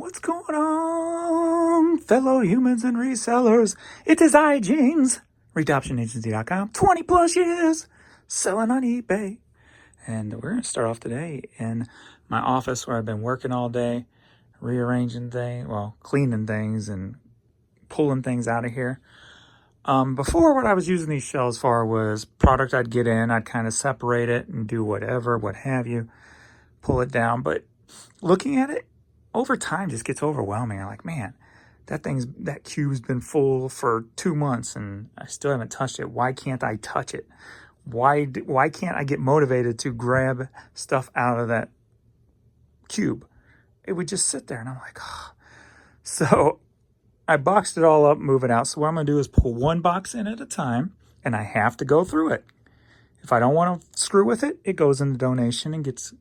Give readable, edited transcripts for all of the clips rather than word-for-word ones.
What's going on, fellow humans and resellers? It is I, James, ReadOptionAgency.com, 20 plus years selling on eBay. And we're going to start off today in my office where I've been working all day, rearranging things, cleaning things and pulling things out of here. Before, what I was using these shelves for was product I'd get in, I'd kind of separate it and do whatever, what have you, pull it down. But looking at it, over time just gets overwhelming. I'm like, man, that cube's been full for 2 months and I still haven't touched it. Why can't I touch it? Why can't I get motivated to grab stuff out of that cube? It would just sit there and I'm like, oh. So I boxed it all up, move it out. So what I'm going to do is pull one box in at a time, and I have to go through it. If I don't want to screw with it, it goes in the donation and gets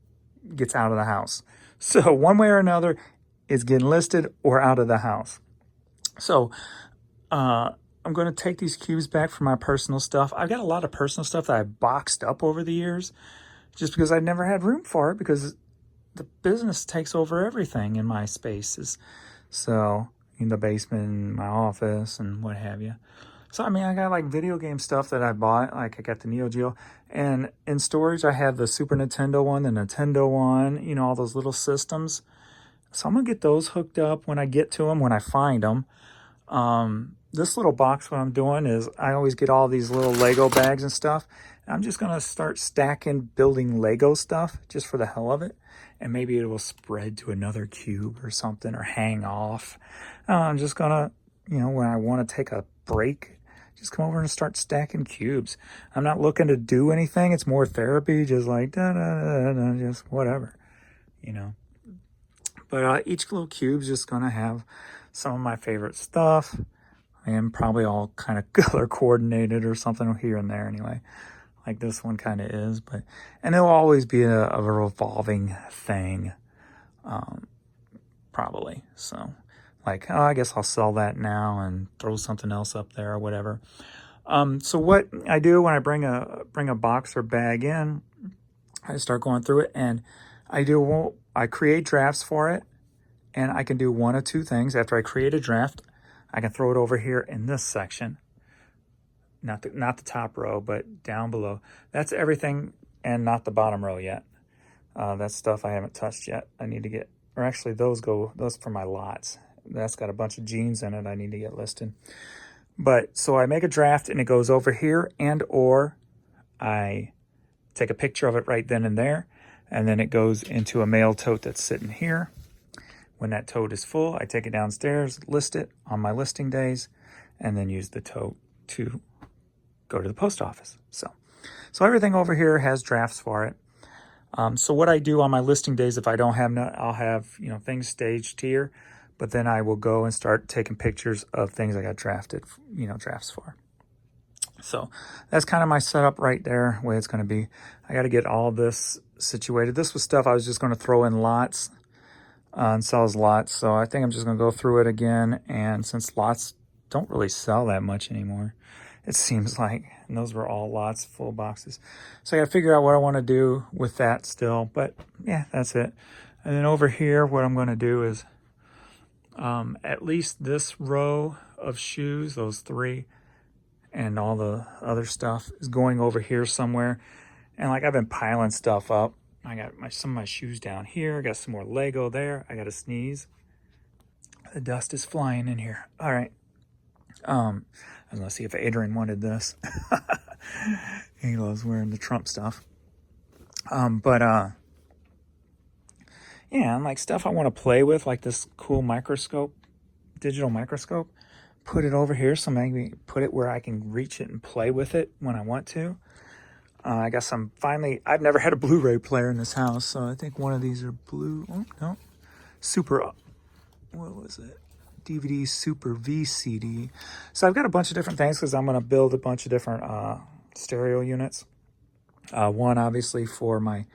out of the house. So one way or another, it's getting listed or out of the house. So I'm going to take these cubes back for my personal stuff. I've got a lot of personal stuff that I've boxed up over the years just because I never had room for it because the business takes over everything in my spaces. So in the basement, my office, and what have you. So, I mean, I got like video game stuff that I bought. Like I got the Neo Geo. And in storage, I have the Super Nintendo one, the Nintendo one, all those little systems. So I'm going to get those hooked up when I get to them, when I find them. This little box, what I'm doing is I always get all these little Lego bags and stuff. And I'm just going to start stacking, building Lego stuff just for the hell of it. And maybe it will spread to another cube or something or hang off. I'm just going to, when I want to take a break, just come over and start stacking cubes. I'm not looking to do anything. It's more therapy, just like just whatever, But each little cube's just going to have some of my favorite stuff. And probably all kind of color coordinated or something here and there anyway. Like this one kind of is. And it'll always be a revolving thing. Probably. So like, I guess I'll sell that now and throw something else up there or whatever. So what I do when I bring a box or bag in, I start going through it and I create drafts for it, and I can do one of two things. After I create a draft, I can throw it over here in this section, not the top row, but down below. That's everything, and not the bottom row yet. That's stuff I haven't touched yet. I need to get, or actually those for my lots. That's got a bunch of jeans in it I need to get listed. But so I make a draft and it goes over here, and or I take a picture of it right then and there, and then it goes into a mail tote that's sitting here. When that tote is full, I take it downstairs, list it on my listing days, and then use the tote to go to the post office. So everything over here has drafts for it. So what I do on my listing days, if I don't have none, I'll have things staged here. But then I will go and start taking pictures of things I got drafted, drafts for. So that's kind of my setup right there, way it's going to be. I got to get all this situated. This was stuff I was just going to throw in lots and sell as lots. So I think I'm just going to go through it again. And since lots don't really sell that much anymore, it seems like, and those were all lots, full boxes. So I got to figure out what I want to do with that still. But yeah, that's it. And then over here, what I'm going to do is at least this row of shoes, those 3, and all the other stuff is going over here somewhere. And like I've been piling stuff up. I got some of my shoes down here. I got some more Lego there. I got to sneeze. The dust is flying in here. All right. I was going to see if Adrian wanted this. He loves wearing the Trump stuff. Yeah, and like stuff I want to play with, like this cool microscope, digital microscope. Put it over here, so maybe put it where I can reach it and play with it when I want to. I guess I've never had a Blu-ray player in this house, so I think one of these are Super, what was it? DVD Super VCD. So I've got a bunch of different things because I'm going to build a bunch of different stereo units. One, obviously, for my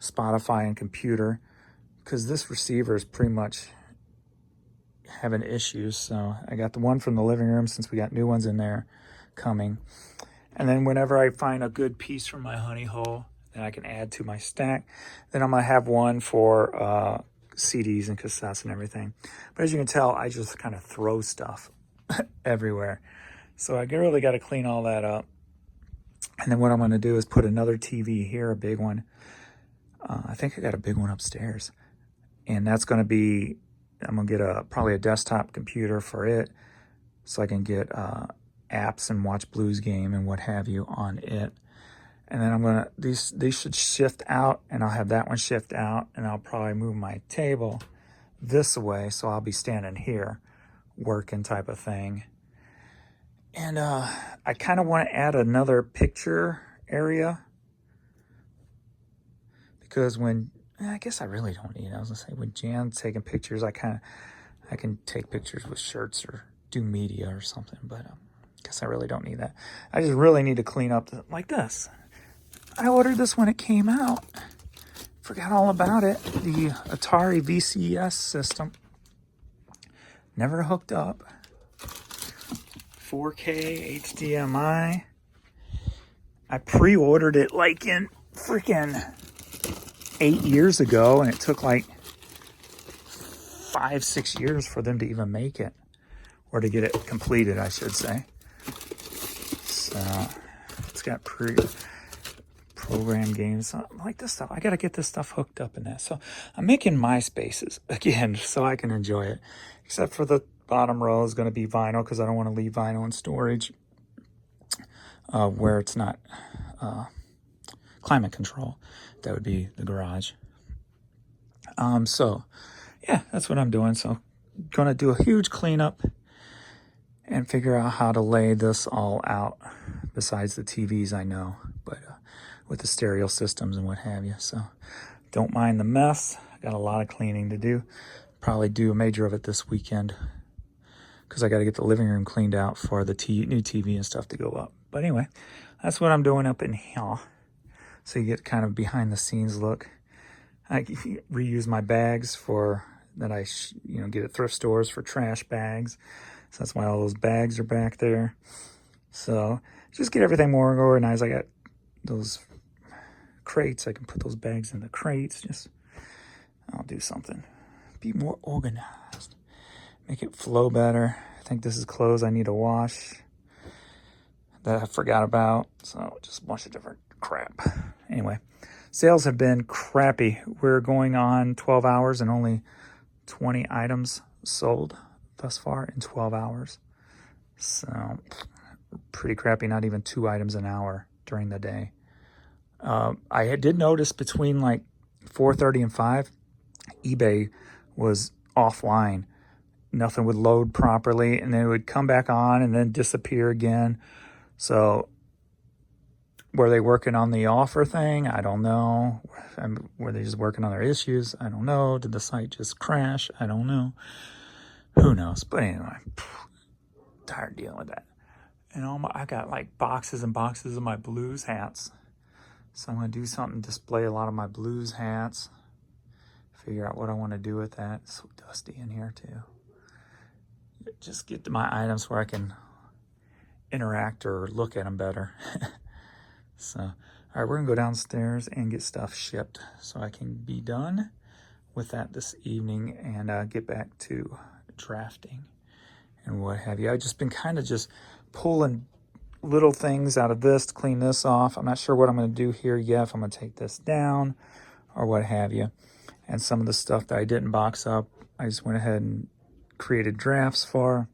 Spotify and computer, because this receiver is pretty much having issues. So I got the one from the living room, since we got new ones in there coming. And then whenever I find a good piece from my honey hole that I can add to my stack, then I'm going to have one for CDs and cassettes and everything. But as you can tell, I just kind of throw stuff everywhere. So I really got to clean all that up. And then what I'm going to do is put another TV here, a big one. I think I got a big one upstairs. And that's going to be, I'm going to get probably a desktop computer for it, so I can get apps and watch Blues game and what have you on it. And then I'm going to, these should shift out, and I'll have that one shift out, and I'll probably move my table this way, so I'll be standing here working type of thing. And I kind of want to add another picture area, because I guess I really don't need it. I was gonna say, when Jan's taking pictures, I can take pictures with shirts or do media or something, but I guess I really don't need that. I just really need to clean up like this. I ordered this when it came out. Forgot all about it. The Atari VCS system. Never hooked up. 4K HDMI. I pre-ordered it like in freaking 8 years ago, and it took like 5-6 years for them to even make it, or to get it completed, I should say. So it's got program games like this stuff. I got to get this stuff hooked up in that. So I'm making MySpaces again so I can enjoy it, except for the bottom row is going to be vinyl, because I don't want to leave vinyl in storage where it's not climate control. That would be the garage. So yeah, that's what I'm doing. So gonna do a huge cleanup and figure out how to lay this all out, besides the TVs I know, but with the stereo systems and what have you. So don't mind the mess. I got a lot of cleaning to do. Probably do a major of it this weekend, because I got to get the living room cleaned out for the new TV and stuff to go up. But anyway, that's what I'm doing up in here. So you get kind of behind the scenes look. I reuse my bags that I get at thrift stores for trash bags. So that's why all those bags are back there. So just get everything more organized. I got those crates. I can put those bags in the crates. I'll do something. Be more organized. Make it flow better. I think this is clothes I need to wash that I forgot about. So just a bunch of different crap. Anyway, sales have been crappy. We're going on 12 hours and only 20 items sold thus far in 12 hours. So pretty crappy, not even 2 items an hour during the day. I did notice between like 4:30 and 5, eBay was offline. Nothing would load properly, and then it would come back on and then disappear again. So were they working on the offer thing? I don't know. Were they just working on their issues? I don't know. Did the site just crash? I don't know. Who knows? But anyway, tired dealing with that. And I got like boxes and boxes of my Blues hats. So I'm going to do something, display a lot of my Blues hats. Figure out what I want to do with that. It's so dusty in here too. Just get to my items where I can interact or look at them better. So, all right, we're gonna go downstairs and get stuff shipped so I can be done with that this evening and get back to drafting and what have you. I've just been kind of just pulling little things out of this to clean this off. I'm not sure what I'm gonna do here yet, if I'm gonna take this down or what have you. And some of the stuff that I didn't box up, I just went ahead and created drafts for.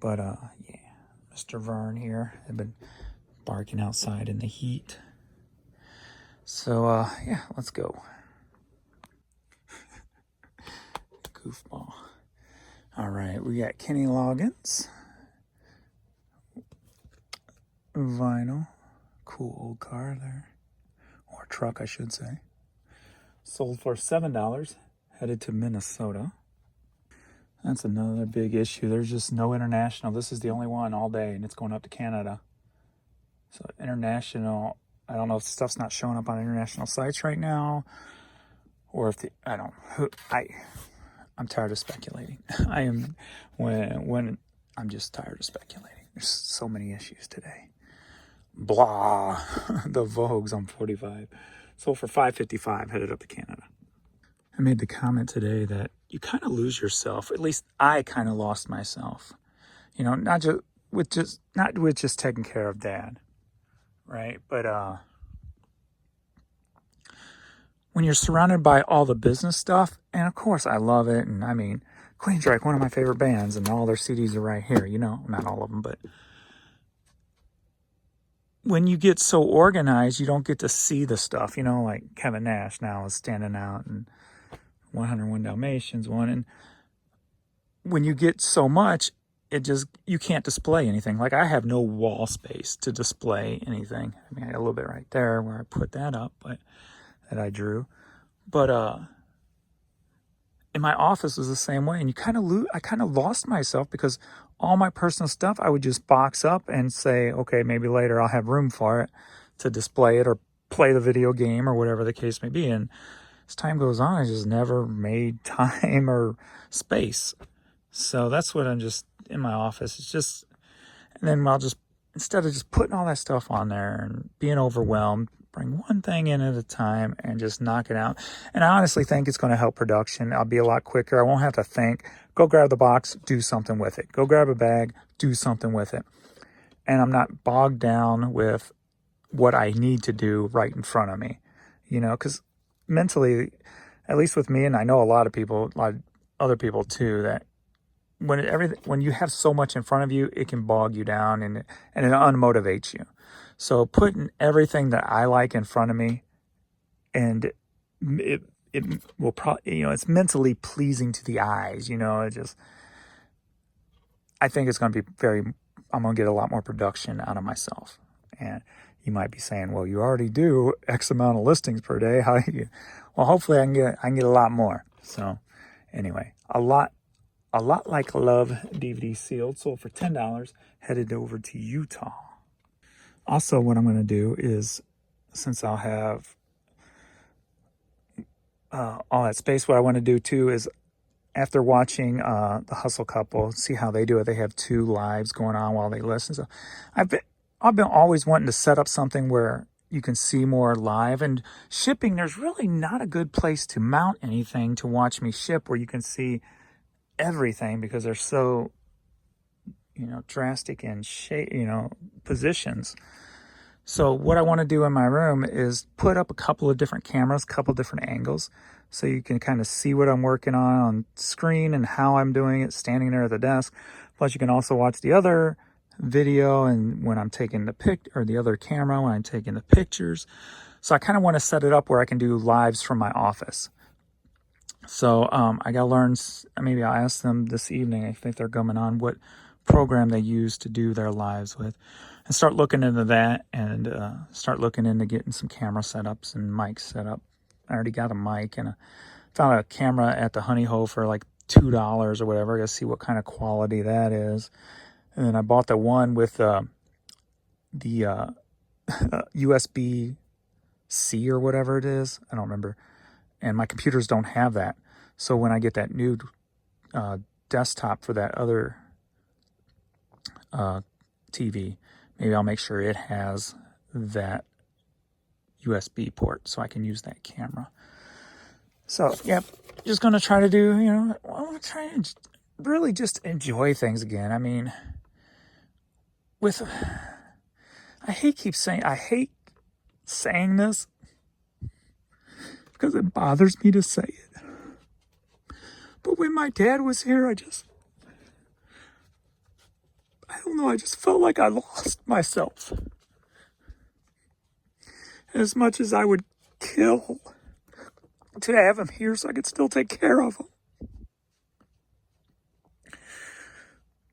But yeah, Mr. Vern here had been barking outside in the heat. So yeah, let's go. Goofball. All right, we got Kenny Loggins. Vinyl. Cool old car there. Or truck, I should say. Sold for $7. Headed to Minnesota. That's another big issue. There's just no international. This is the only one all day, and it's going up to Canada. So international, I don't know if stuff's not showing up on international sites right now, or if I'm tired of speculating. I am, when I'm just tired of speculating. There's so many issues today. Blah. The Vogue's on 45. Sold for $5.55, headed up to Canada. I made the comment today that you kind of lose yourself. At least I kind of lost myself. You know, not with just taking care of Dad, right? But when you're surrounded by all the business stuff, and of course I love it, and I mean, Queensryche, one of my favorite bands, and all their CDs are right here. You know, not all of them, but when you get so organized, you don't get to see the stuff. You know, like Kevin Nash now is standing out, and 101 Dalmatians one, and when you get so much, you can't display anything. Like, I have no wall space to display anything. I mean, I got a little bit right there where I put that up, but that I drew. But in my office was the same way, and I kind of lost myself because all my personal stuff I would just box up and say, okay, maybe later I'll have room for it to display it or play the video game or whatever the case may be. And as time goes on, I just never made time or space. So that's what I'm just in my office. It's just, and then instead of just putting all that stuff on there and being overwhelmed, bring one thing in at a time and just knock it out. And I honestly think it's going to help production. I'll be a lot quicker. I won't have to think. Go grab the box, do something with it. Go grab a bag, do something with it. And I'm not bogged down with what I need to do right in front of me. You know, because mentally, at least with me, and I know a lot of other people too, that when you have so much in front of you, it can bog you down and it unmotivates you. So putting everything that I like in front of me, and it will probably, it's mentally pleasing to the eyes. I think it's going to be I'm going to get a lot more production out of myself. And you might be saying, well, you already do X amount of listings per day. Well, hopefully I can get a lot more. So anyway, a lot Like Love DVD sealed, sold for $10, headed over to Utah. Also, what I'm going to do is, since I'll have all that space, what I want to do too is, after watching the Hustle Couple, see how they do it. They have 2 lives going on while they listen. So I've been always wanting to set up something where you can see more live. And shipping, there's really not a good place to mount anything to watch me ship where you can see everything, because they're so drastic in shape, positions. So what I want to do in my room is put up a couple of different cameras, a couple of different angles, so you can kind of see what I'm working on screen and how I'm doing it standing there at the desk. Plus you can also watch the other video and when I'm taking the other camera when I'm taking the pictures. So I kind of want to set it up where I can do lives from my office. So I got to learn, maybe I'll ask them this evening, if they're coming on, what program they use to do their lives with, and start looking into that, and start looking into getting some camera setups and mics set up. I already got a mic, and I found a camera at the Honey Hole for like $2 or whatever. I got to see what kind of quality that is. And then I bought the one with the USB-C or whatever it is. I don't remember. And my computers don't have that. So when I get that new desktop for that other TV, maybe I'll make sure it has that USB port so I can use that camera. So, yeah, just going to try to do, I want to try and really just enjoy things again. I mean, I hate saying this, because it bothers me to say it. But when my dad was here, I don't know, I just felt like I lost myself. As much as I would kill to have him here so I could still take care of him,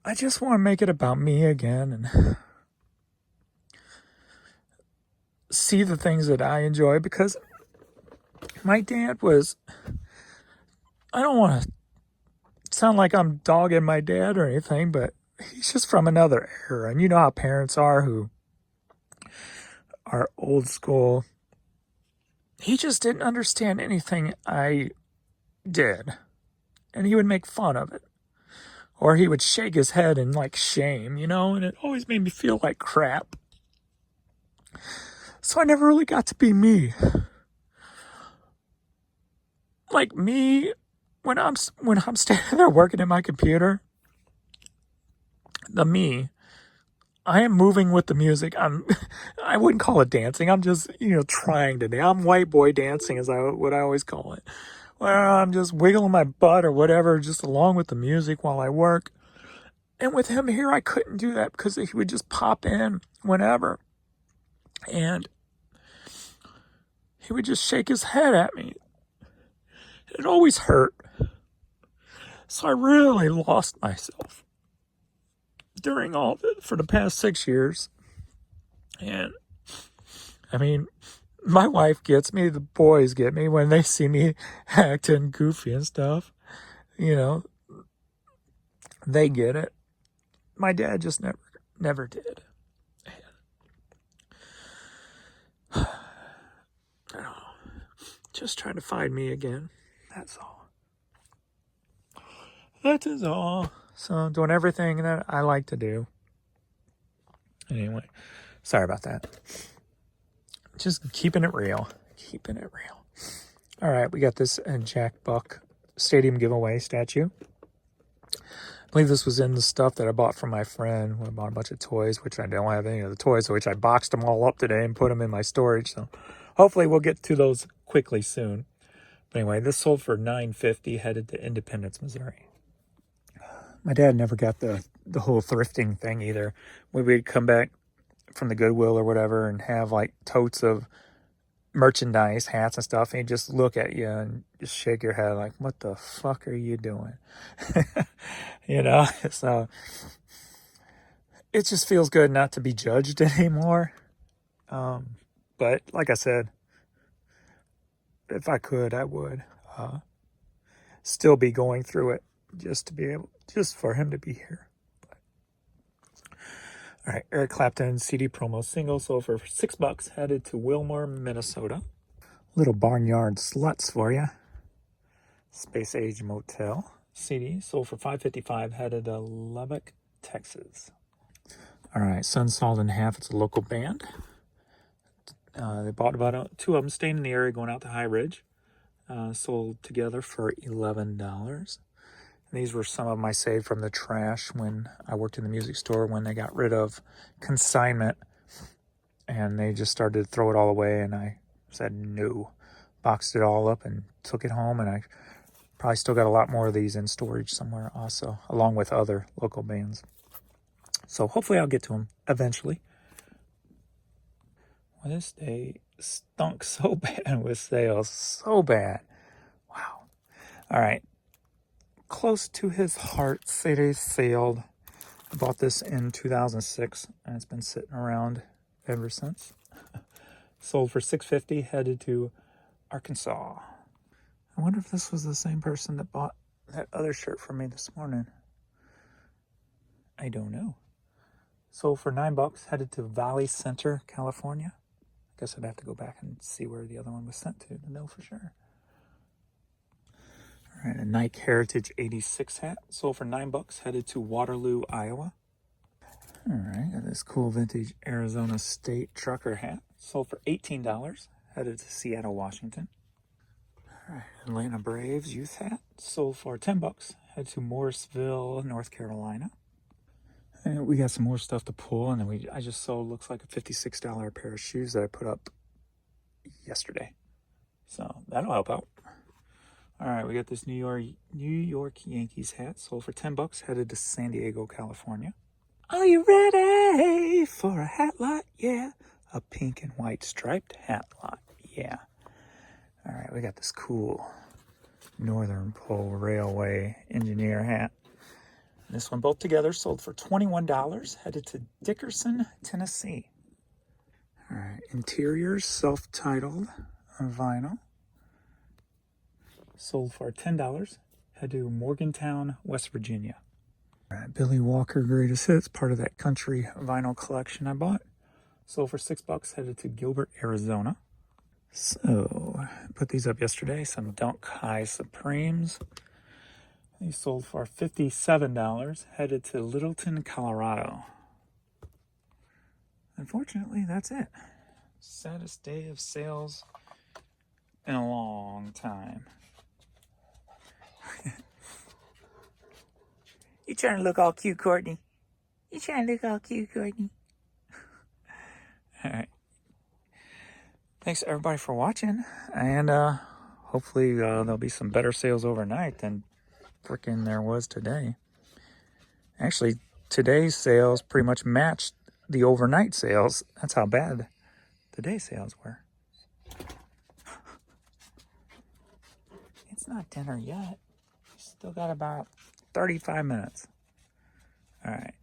I just want to make it about me again and see the things that I enjoy, because my dad was, I don't want to sound like I'm dogging my dad or anything, but he's just from another era. And you know how parents are, who are old school. He just didn't understand anything I did, and he would make fun of it, or he would shake his head in like shame, and it always made me feel like crap. So I never really got to be me. like me, when I'm standing there working at my computer, I am moving with the music. I wouldn't call it dancing. I'm just, trying to dance. I'm white boy dancing is what I always call it. Where I'm just wiggling my butt or whatever, just along with the music while I work. And with him here, I couldn't do that because he would just pop in whenever. And he would just shake his head at me. It always hurt. So I really lost myself during all of it for the past 6 years. And I mean, my wife gets me, the boys get me when they see me acting goofy and stuff. They get it. My dad just never did. I don't know. Just trying to find me again. That's all. That is all. So doing everything that I like to do. Anyway, sorry about that. Just keeping it real. Keeping it real. All right, we got this Jack Buck Stadium giveaway statue. I believe this was in the stuff that I bought from my friend when I bought a bunch of toys, which I don't have any of the toys, which I boxed them all up today and put them in my storage. So hopefully we'll get to those quickly soon. But anyway, this sold for $9.50, headed to Independence, Missouri. My dad never got the whole thrifting thing either. We'd come back from the Goodwill or whatever and have like totes of merchandise, hats and stuff, and he'd just look at you and just shake your head like, what the fuck are you doing? So it just feels good not to be judged anymore. But like I said, if I could, I would still be going through it just for him to be here. All right, Eric Clapton CD promo single sold for $6, headed to Wilmore, Minnesota. Little Barnyard Sluts for you. Space Age Motel CD sold for $5.55, headed to Lubbock, Texas. All right, Sun Salt and Half. It's a local band. They bought about 2 of them, staying in the area, going out to High Ridge. Sold together for $11. These were some of my saved from the trash when I worked in the music store when they got rid of consignment and they just started to throw it all away, and I said no. Boxed it all up and took it home, and I probably still got a lot more of these in storage somewhere also, along with other local bands. So hopefully I'll get to them eventually. Well, this day stunk so bad with sales. So bad. Wow. All right. Close to His Heart CD sailed. I bought this in 2006 and it's been sitting around ever since. Sold for $6.50, headed to Arkansas. I wonder if this was the same person that bought that other shirt for me this morning. I don't know. Sold for $9, headed to Valley Center, California. I guess I'd have to go back and see where the other one was sent to know for sure. All right, a Nike Heritage 86 hat sold for $9, headed to Waterloo, Iowa. All right, got this cool vintage Arizona State trucker hat sold for $18, headed to Seattle, Washington. All right, Atlanta Braves youth hat sold for $10, headed to Morrisville, North Carolina. And we got some more stuff to pull, and then I just sold, looks like a $56 pair of shoes that I put up yesterday. So that'll help out. All right, we got this New York Yankees hat sold for $10, headed to San Diego, California. Are you ready for a hat lot? Yeah. A pink and white striped hat lot. Yeah. All right, we got this cool Northern Pole Railway engineer hat. This one both together sold for $21, headed to Dickerson, Tennessee. All right, interiors self-titled vinyl. Sold for $10, head to Morgantown, West Virginia. All right, Billy Walker Greatest Hits, part of that country vinyl collection I bought. Sold for $6, headed to Gilbert, Arizona. So, put these up yesterday, some Dunk High Supremes. These sold for $57, headed to Littleton, Colorado. Unfortunately, that's it. Saddest day of sales in a long time. You trying to look all cute, Courtney? You trying to look all cute, Courtney? All right. Thanks everybody for watching, and hopefully there'll be some better sales overnight than freaking there was today. Actually, today's sales pretty much matched the overnight sales. That's how bad today's sales were. It's not dinner yet. Still got about 35 minutes. All right.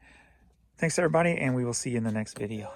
Thanks everybody, and we will see you in the next video.